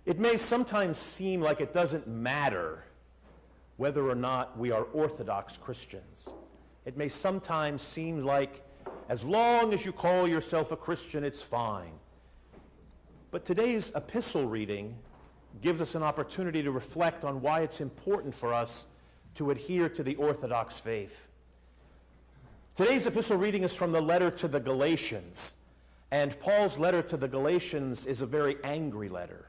It may sometimes seem like it doesn't matter whether or not we are Orthodox Christians. It may sometimes seem like as long as you call yourself a Christian, it's fine. But today's epistle reading gives us an opportunity to reflect on why it's important for us to adhere to the Orthodox faith. Today's epistle reading is from the letter to the Galatians. And Paul's letter to the Galatians is a very angry letter.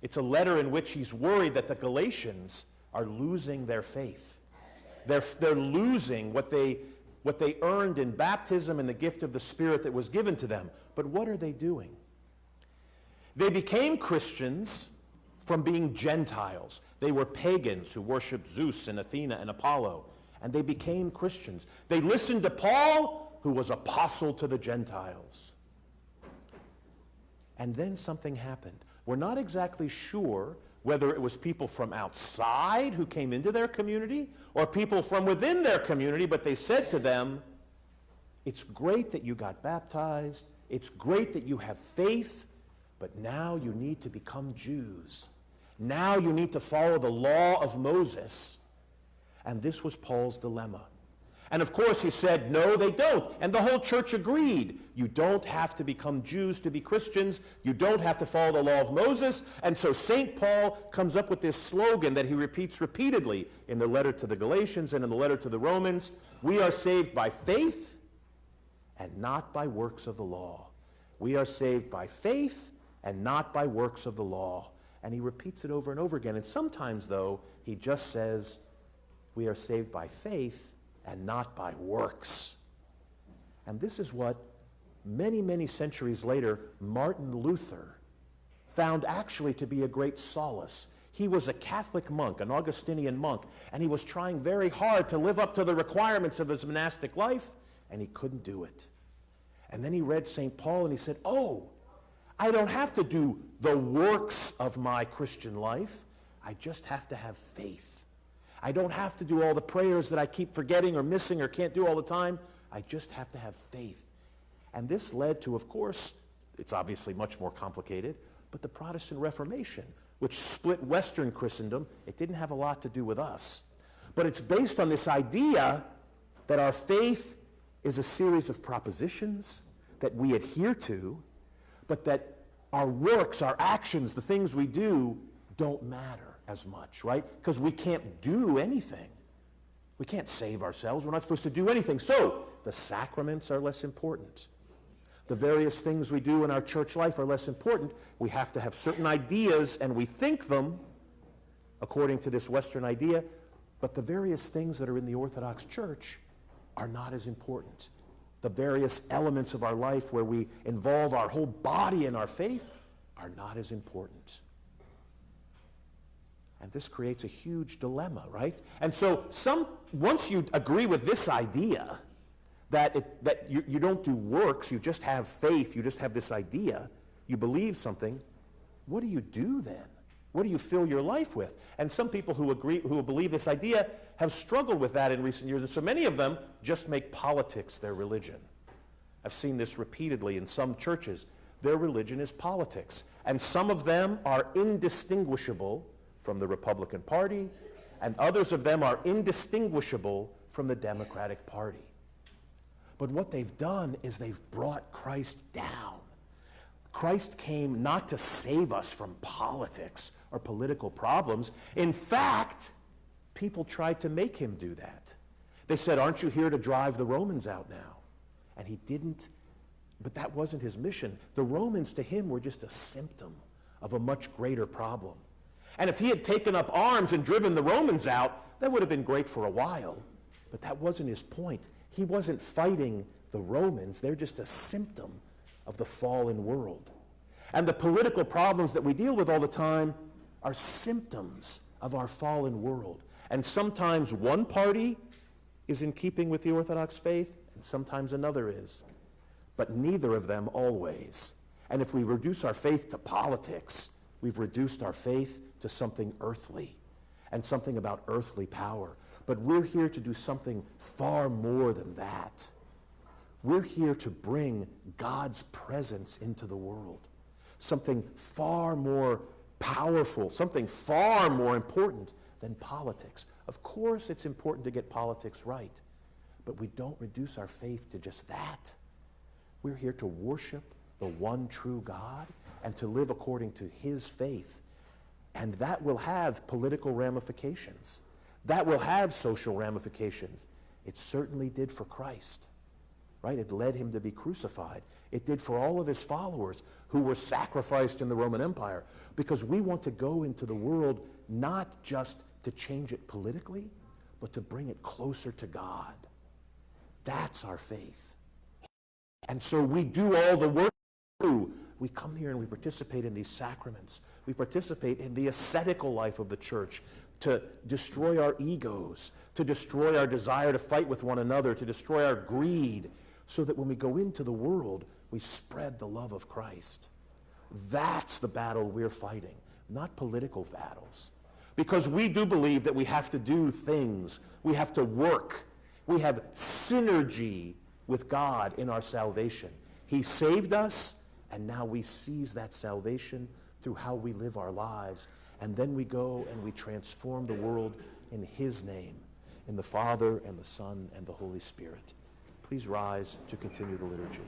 It's a letter in which he's worried that the Galatians are losing their faith. They're losing what they earned in baptism and the gift of the Spirit that was given to them. But what are they doing? They became Christians from being Gentiles. They were pagans who worshiped Zeus and Athena and Apollo, and they became Christians. They listened to Paul, who was apostle to the Gentiles. And then something happened. We're not exactly sure whether it was people from outside who came into their community or people from within their community, but they said to them, it's great that you got baptized, it's great that you have faith, but now you need to become Jews. Now you need to follow the law of Moses. And this was Paul's dilemma. And of course he said, no, they don't. And the whole church agreed. You don't have to become Jews to be Christians. You don't have to follow the law of Moses. And so St. Paul comes up with this slogan that he repeats repeatedly in the letter to the Galatians and in the letter to the Romans. We are saved by faith and not by works of the law. We are saved by faith and not by works of the law. And he repeats it over and over again. And sometimes, though, he just says, we are saved by faith and not by works. And this is what many, many centuries later, Martin Luther found actually to be a great solace. He was a Catholic monk, an Augustinian monk, and he was trying very hard to live up to the requirements of his monastic life, and he couldn't do it. And then he read St. Paul and he said, oh, I don't have to do the works of my Christian life. I just have to have faith. I don't have to do all the prayers that I keep forgetting or missing or can't do all the time. I just have to have faith. And this led to, of course, it's obviously much more complicated, but the Protestant Reformation, which split Western Christendom. It didn't have a lot to do with us. But it's based on this idea that our faith is a series of propositions that we adhere to, but that our works, our actions, the things we do, don't matter as much, right? Because we can't do anything. We can't save ourselves. We're not supposed to do anything. So the sacraments are less important. The various things we do in our church life are less important. We have to have certain ideas, and we think them according to this Western idea, but the various things that are in the Orthodox Church are not as important. The various elements of our life where we involve our whole body in our faith are not as important. And this creates a huge dilemma, right? And so once you agree with this idea that you don't do works, you just have faith, you just have this idea, you believe something, what do you do then? What do you fill your life with? And some people who believe this idea have struggled with that in recent years, and so many of them just make politics their religion. I've seen this repeatedly in some churches. Their religion is politics, and some of them are indistinguishable from the Republican Party, and others of them are indistinguishable from the Democratic Party. But what they've done is they've brought Christ down. Christ came not to save us from politics or political problems. In fact, people tried to make him do that. They said, aren't you here to drive the Romans out now? And he didn't, but that wasn't his mission. The Romans to him were just a symptom of a much greater problem. And if he had taken up arms and driven the Romans out, that would have been great for a while. But that wasn't his point. He wasn't fighting the Romans. They're just a symptom of the fallen world. And the political problems that we deal with all the time are symptoms of our fallen world. And sometimes one party is in keeping with the Orthodox faith, and sometimes another is. But neither of them always. And if we reduce our faith to politics, we've reduced our faith to something earthly and something about earthly power. But we're here to do something far more than that. We're here to bring God's presence into the world. Something far more powerful, something far more important than politics. Of course it's important to get politics right, but we don't reduce our faith to just that. We're here to worship the one true God and to live according to his faith. And that will have political ramifications. That will have social ramifications. It certainly did for Christ, right? It led him to be crucified. It did for all of his followers who were sacrificed in the Roman Empire, because we want to go into the world not just to change it politically, but to bring it closer to God. That's our faith. And so we do all the work. We come here and we participate in these sacraments. We participate in the ascetical life of the church to destroy our egos, to destroy our desire to fight with one another, to destroy our greed, so that when we go into the world, we spread the love of Christ. That's the battle we're fighting, not political battles. Because we do believe that we have to do things. We have to work. We have synergy with God in our salvation. He saved us, and now we seize that salvation through how we live our lives. And then we go and we transform the world in his name, in the Father and the Son and the Holy Spirit. Please rise to continue the liturgy.